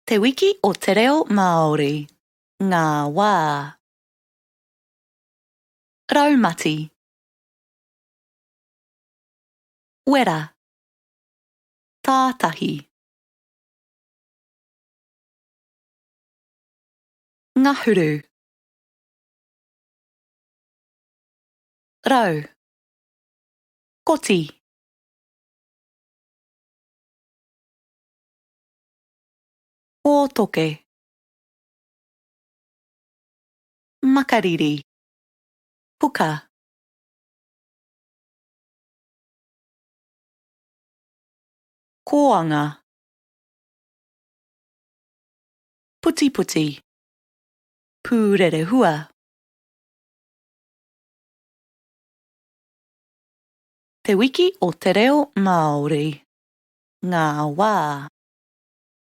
Te wiki o te reo Māori. Ngā wā. Raumati. Wera. Tātahi. Ngahuru. Rau. Koti. Ōtoke. Makariri. Puka. Koanga. Puti puti. Pūrerehua. Te wiki o te reo Māori. Ngā wā.